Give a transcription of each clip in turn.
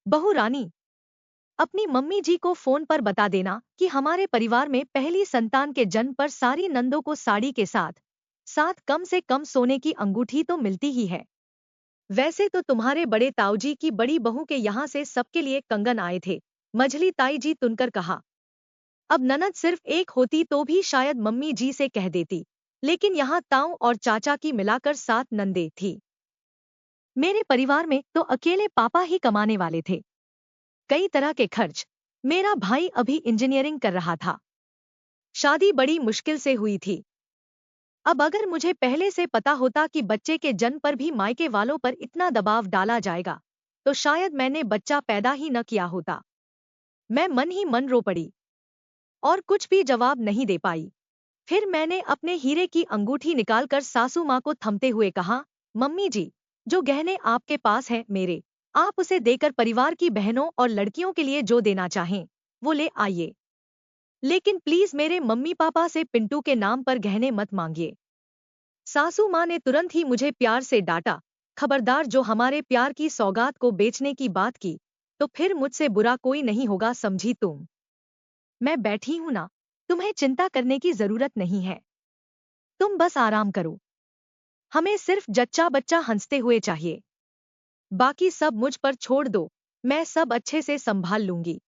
बहू रानी, अपनी मम्मी जी को फोन पर बता देना कि हमारे परिवार में पहली संतान के जन्म पर सारी नंदों को साड़ी के साथ साथ कम से कम सोने की अंगूठी तो मिलती ही है। वैसे तो तुम्हारे बड़े ताऊजी की बड़ी बहू के यहाँ से सबके लिए कंगन आए थे, मझली ताई जी तुनकर कहा। अब ननद सिर्फ एक होती तो भी शायद मम्मी जी से कह देती, लेकिन यहाँ ताऊ और चाचा की मिलाकर 7 नंदे थी। मेरे परिवार में तो अकेले पापा ही कमाने वाले थे। कई तरह के खर्च। मेरा भाई अभी इंजीनियरिंग कर रहा था। शादी बड़ी मुश्किल से हुई थी। अब अगर मुझे पहले से पता होता कि बच्चे के जन्म पर भी मायके वालों पर इतना दबाव डाला जाएगा, तो शायद मैंने बच्चा पैदा ही न किया होता। मैं मन ही मन रो पड़ी और कुछ भी जवाब नहीं दे पाई। फिर मैंने अपने हीरे की अंगूठी निकालकर सासू माँ को थमते हुए कहा, मम्मी जी, जो गहने आपके पास हैं मेरे, आप उसे देकर परिवार की बहनों और लड़कियों के लिए जो देना चाहें, वो ले आइए। लेकिन प्लीज मेरे मम्मी पापा से पिंटू के नाम पर गहने मत मांगिए। सासू माँ ने तुरंत ही मुझे प्यार से डांटा, खबरदार जो हमारे प्यार की सौगात को बेचने की बात की, तो फिर मुझसे बुरा कोई नहीं होगा, समझी तुम। मैं बैठी हूं ना, तुम्हें चिंता करने की जरूरत नहीं है। तुम बस आराम करो। हमें सिर्फ जच्चा बच्चा हंसते हुए चाहिए। बाकी सब मुझ पर छोड़ दो, मैं सब अच्छे से संभाल लूंगी।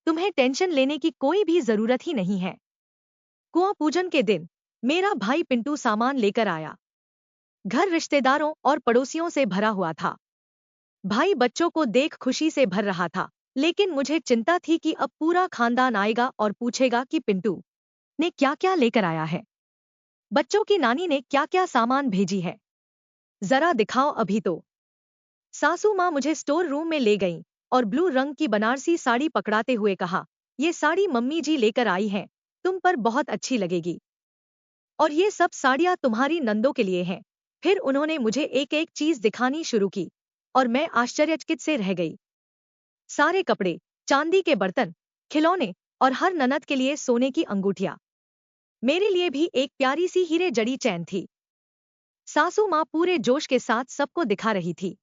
तुम्हें टेंशन लेने की कोई भी जरूरत ही नहीं है। कुआं पूजन के दिन मेरा भाई पिंटू सामान लेकर आया। घर रिश्तेदारों और पड़ोसियों से भरा हुआ था। भाई बच्चों को देख खुशी से भर रहा था, लेकिन मुझे चिंता थी कि अब पूरा खानदान आएगा और पूछेगा कि पिंटू ने क्या क्या लेकर आया है। बच्चों की नानी ने क्या क्या सामान भेजी है, जरा दिखाओ अभी तो। सासू माँ मुझे स्टोर रूम में ले गईं और ब्लू रंग की बनारसी साड़ी पकड़ाते हुए कहा, ये साड़ी मम्मी जी लेकर आई हैं, तुम पर बहुत अच्छी लगेगी। और ये सब साड़ियाँ तुम्हारी नंदों के लिए हैं। फिर उन्होंने मुझे एक एक चीज दिखानी शुरू की और मैं आश्चर्यचकित से रह गई। सारे कपड़े, चांदी के बर्तन, खिलौने और हर ननद के लिए सोने की अंगूठियां। मेरे लिए भी एक प्यारी सी हीरे जड़ी चैन थी। सासू माँ पूरे जोश के साथ सबको दिखा रही थी।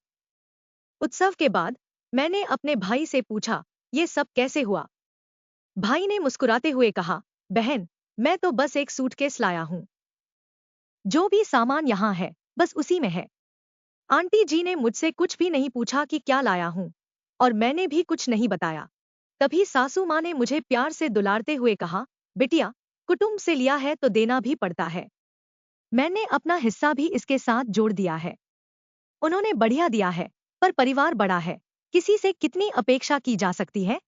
उत्सव के बाद मैंने अपने भाई से पूछा, ये सब कैसे हुआ? भाई ने मुस्कुराते हुए कहा, बहन, मैं तो बस एक सूटकेस लाया हूं। जो भी सामान यहाँ है बस उसी में है। आंटी जी ने मुझसे कुछ भी नहीं पूछा कि क्या लाया हूं, और मैंने भी कुछ नहीं बताया। तभी सासू माँ ने मुझे प्यार से दुलारते हुए कहा, बिटिया, कुटुंब से लिया है तो देना भी पड़ता है। मैंने अपना हिस्सा भी इसके साथ जोड़ दिया है। उन्होंने बढ़िया दिया है, पर परिवार बड़ा है, किसी से कितनी अपेक्षा की जा सकती है।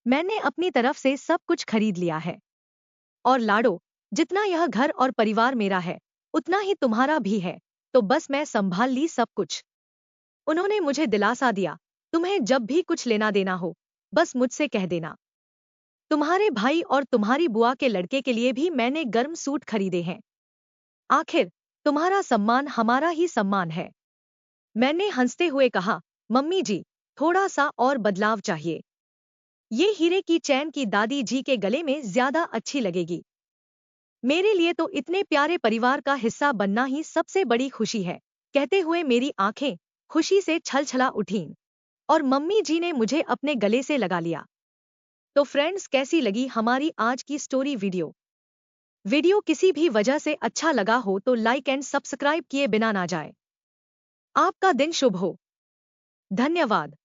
मैंने अपनी तरफ से सब कुछ खरीद लिया है। और लाडो, जितना यह घर और परिवार मेरा है, उतना ही तुम्हारा भी है, तो बस मैं संभाल ली सब कुछ। उन्होंने मुझे दिलासा दिया, तुम्हें जब भी कुछ लेना देना हो, बस मुझसे कह देना। तुम्हारे भाई और तुम्हारी बुआ के लड़के के लिए भी मैंने गर्म सूट खरीदे हैं। आखिर तुम्हारा सम्मान हमारा ही सम्मान है। मैंने हंसते हुए कहा, मम्मी जी, थोड़ा सा और बदलाव चाहिए। ये हीरे की चैन की दादी जी के गले में ज्यादा अच्छी लगेगी। मेरे लिए तो इतने प्यारे परिवार का हिस्सा बनना ही सबसे बड़ी खुशी है। कहते हुए मेरी आंखें खुशी से छलछला उठीं और मम्मी जी ने मुझे अपने गले से लगा लिया। तो फ्रेंड्स, कैसी लगी हमारी आज की स्टोरी वीडियो किसी भी वजह से अच्छा लगा हो तो लाइक एंड सब्सक्राइब किए बिना ना जाए। आपका दिन शुभ हो। धन्यवाद।